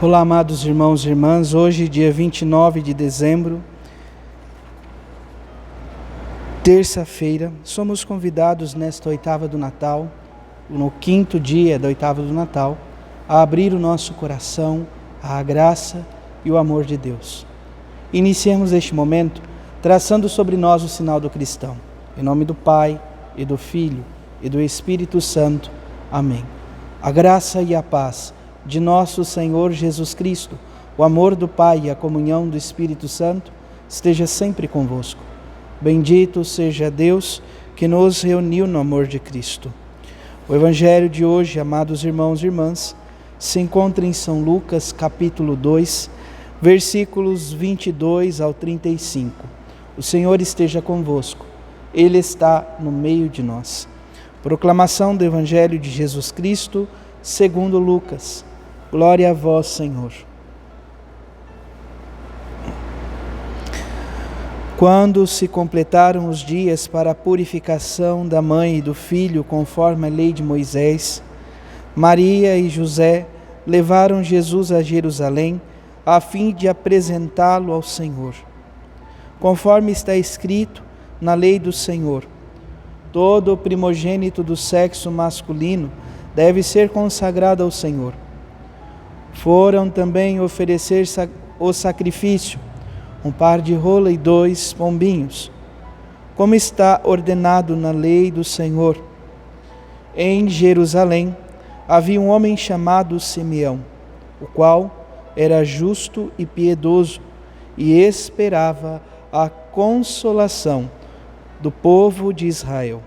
Olá, amados irmãos e irmãs, hoje, dia 29 de dezembro, terça-feira, somos convidados nesta oitava do Natal, no quinto dia da oitava do Natal, a abrir o nosso coração à graça e o amor de Deus. Iniciemos este momento traçando sobre nós o sinal do cristão. Em nome do Pai, e do Filho, e do Espírito Santo. Amém. A graça e a paz de nosso Senhor Jesus Cristo, o amor do Pai e a comunhão do Espírito Santo esteja sempre convosco. Bendito seja Deus que nos reuniu no amor de Cristo. O Evangelho de hoje, amados irmãos e irmãs, se encontra em São Lucas, capítulo 2, versículos 22 ao 35. O Senhor esteja convosco, Ele está no meio de nós. Proclamação do Evangelho de Jesus Cristo, segundo Lucas. Glória a vós, Senhor. Quando se completaram os dias para a purificação da mãe e do filho, conforme a lei de Moisés, Maria e José levaram Jesus a Jerusalém, a fim de apresentá-lo ao Senhor. Conforme está escrito na lei do Senhor, todo primogênito do sexo masculino deve ser consagrado ao Senhor. Foram também oferecer o sacrifício, um par de rola e 2 pombinhos, como está ordenado na lei do Senhor. Em Jerusalém havia um homem chamado Simeão, o qual era justo e piedoso e esperava a consolação do povo de Israel.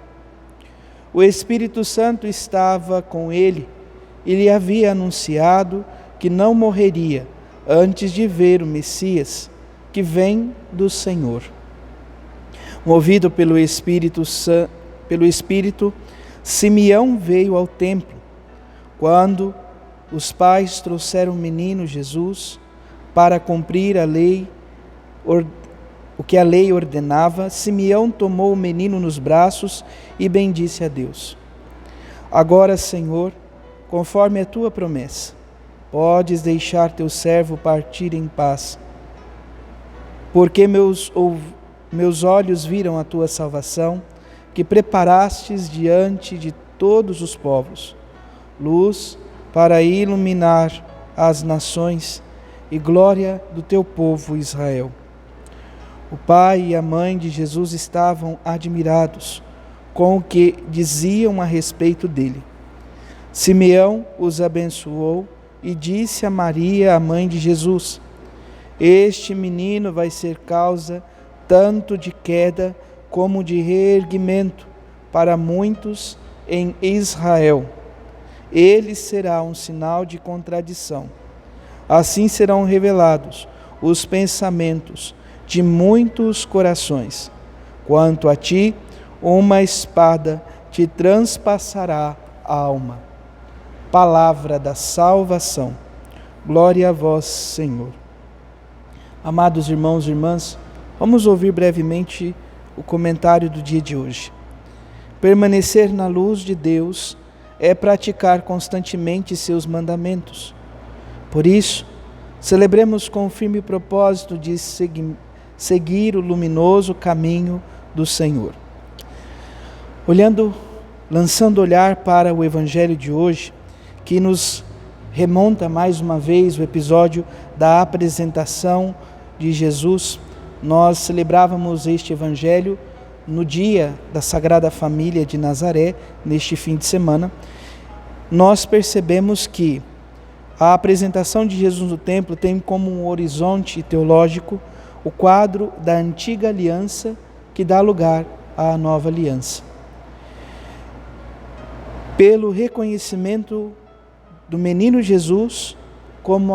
O Espírito Santo estava com ele e lhe havia anunciado que não morreria antes de ver o Messias, que vem do Senhor. Movido pelo Espírito, Simeão veio ao templo. Quando os pais trouxeram o menino Jesus para cumprir a lei, o que a lei ordenava, Simeão tomou o menino nos braços e bendisse a Deus. Agora, Senhor, conforme a tua promessa, podes deixar teu servo partir em paz, porque meus olhos viram a tua salvação, que preparastes diante de todos os povos, luz para iluminar as nações e glória do teu povo Israel. O pai e a mãe de Jesus estavam admirados com o que diziam a respeito dele. Simeão os abençoou e disse a Maria, a mãe de Jesus: este menino vai ser causa tanto de queda como de reerguimento para muitos em Israel. Ele será um sinal de contradição. Assim serão revelados os pensamentos de muitos corações. Quanto a ti, uma espada te transpassará a alma. Palavra da salvação. Glória a vós, Senhor. Amados irmãos e irmãs, vamos ouvir brevemente o comentário do dia de hoje. Permanecer na luz de Deus é praticar constantemente seus mandamentos. Por isso, celebremos com o firme propósito de seguir o luminoso caminho do Senhor. Lançando olhar para o Evangelho de hoje, que nos remonta mais uma vez o episódio da apresentação de Jesus. Nós celebrávamos este Evangelho no dia da Sagrada Família de Nazaré, neste fim de semana. Nós percebemos que a apresentação de Jesus no templo tem como um horizonte teológico o quadro da antiga aliança que dá lugar à nova aliança. Pelo reconhecimento do menino Jesus como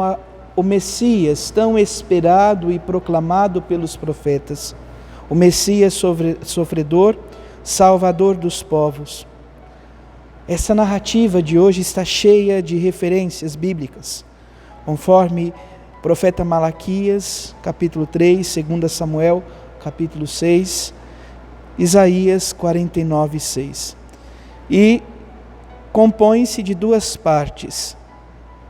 o Messias tão esperado e proclamado pelos profetas, o Messias sofredor, Salvador dos povos. Essa narrativa de hoje está cheia de referências bíblicas, conforme o profeta Malaquias, capítulo 3, 2 Samuel, capítulo 6, Isaías 49, 6. E compõe-se de duas partes.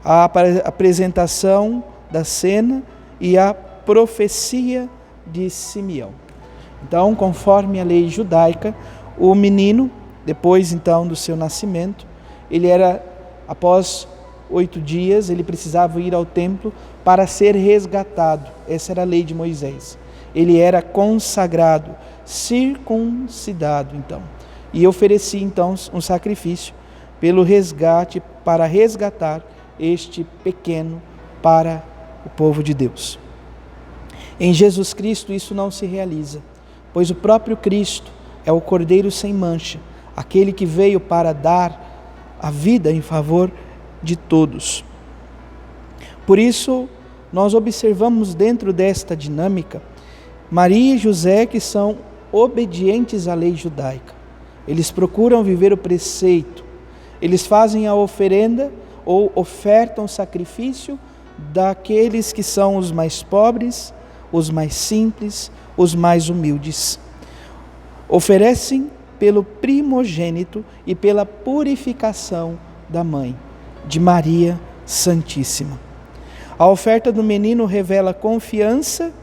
a apresentação da cena e a profecia de Simeão. Então, conforme a lei judaica, o menino, depois então do seu nascimento, ele era, após 8 dias, ele precisava ir ao templo para ser resgatado. Essa era a lei de Moisés. Ele era consagrado, circuncidado então, e oferecia então um sacrifício pelo resgate, para resgatar este pequeno para o povo de Deus. Em Jesus Cristo isso não se realiza, pois o próprio Cristo é o Cordeiro sem mancha, aquele que veio para dar a vida em favor de todos. Por isso, nós observamos dentro desta dinâmica, Maria e José que são obedientes à lei judaica. Eles procuram viver o preceito, eles fazem a oferenda ou ofertam o sacrifício daqueles que são os mais pobres, os mais simples, os mais humildes. Oferecem pelo primogênito e pela purificação da mãe, de Maria Santíssima. A oferta do menino revela confiança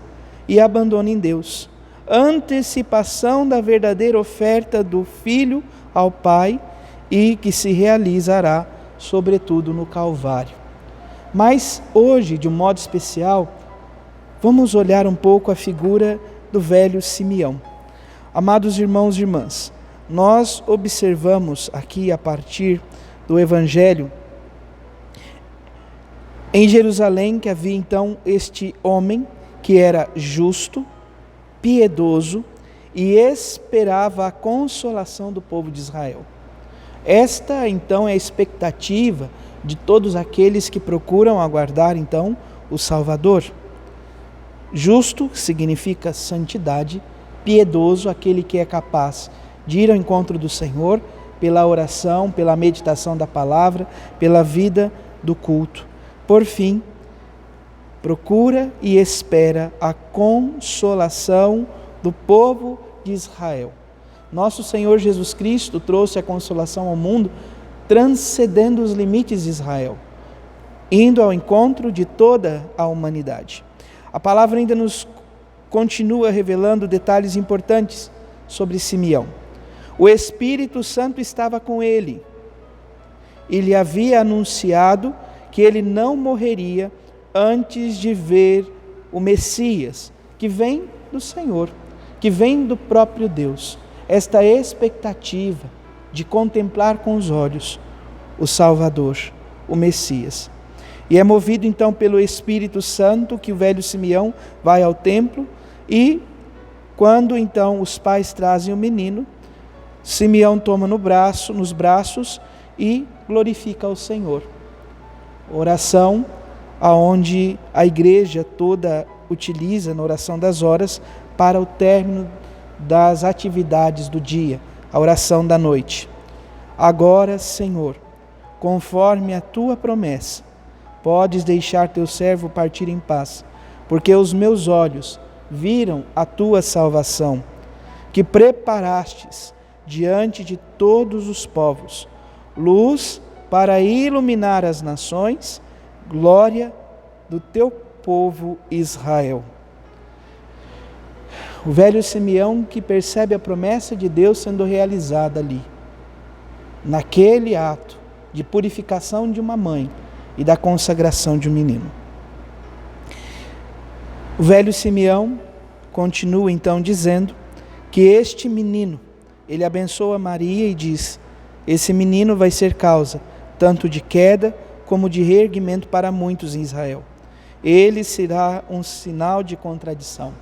e abandono em Deus, antecipação da verdadeira oferta do Filho ao Pai e que se realizará sobretudo no Calvário. Mas hoje, de um modo especial, vamos olhar um pouco a figura do velho Simeão. Amados irmãos e irmãs, nós observamos aqui a partir do Evangelho em Jerusalém que havia então este homem que era justo, piedoso e esperava a consolação do povo de Israel. Esta então é a expectativa de todos aqueles que procuram aguardar então o Salvador. Justo significa santidade, piedoso, aquele que é capaz de ir ao encontro do Senhor pela oração, pela meditação da palavra, pela vida do culto. Por fim, procura e espera a consolação do povo de Israel. Nosso Senhor Jesus Cristo trouxe a consolação ao mundo, transcendendo os limites de Israel, indo ao encontro de toda a humanidade. A palavra ainda nos continua revelando detalhes importantes sobre Simeão. O Espírito Santo estava com ele. Ele havia anunciado que ele não morreria antes de ver o Messias, que vem do Senhor, que vem do próprio Deus. Esta expectativa de contemplar com os olhos o Salvador, o Messias. E é movido então pelo Espírito Santo que o velho Simeão vai ao templo e quando então os pais trazem o menino, Simeão toma nos braços e glorifica ao Senhor. Oração aonde a igreja toda utiliza na oração das horas para o término das atividades do dia, a oração da noite. Agora, Senhor, conforme a tua promessa, podes deixar teu servo partir em paz, porque os meus olhos viram a tua salvação, que preparastes diante de todos os povos, luz para iluminar as nações, glória do teu povo Israel. O velho Simeão que percebe a promessa de Deus sendo realizada ali, naquele ato de purificação de uma mãe e da consagração de um menino. O velho Simeão continua então dizendo que este menino, ele abençoa Maria e diz: esse menino vai ser causa tanto de queda como de reerguimento para muitos em Israel. Ele será um sinal de contradição.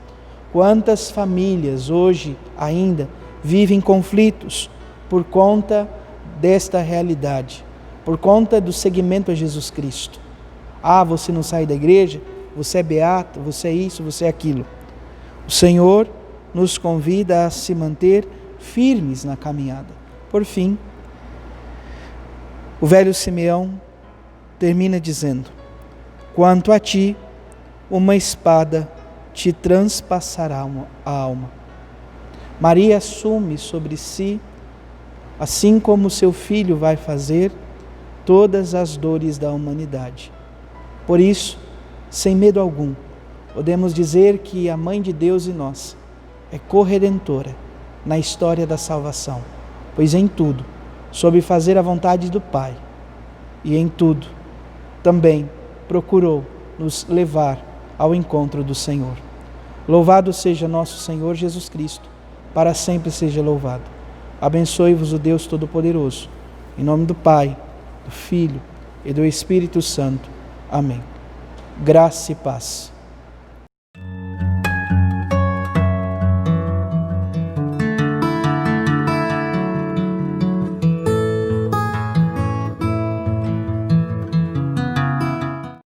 Quantas famílias hoje ainda vivem conflitos por conta desta realidade, por conta do seguimento a Jesus Cristo. Ah, você não sai da igreja, você é beato, você é isso, você é aquilo. O Senhor nos convida a se manter firmes na caminhada. Por fim, o velho Simeão termina dizendo: quanto a ti, uma espada te transpassará a alma. Maria assume sobre si, assim como seu filho vai fazer, todas as dores da humanidade. Por isso, sem medo algum, podemos dizer que a Mãe de Deus e nós é corredentora na história da salvação, pois em tudo soube fazer a vontade do Pai e em tudo também procurou nos levar ao encontro do Senhor. Louvado seja nosso Senhor Jesus Cristo, para sempre seja louvado. Abençoe-vos o Deus Todo-Poderoso, em nome do Pai, do Filho e do Espírito Santo. Amém. Graça e paz.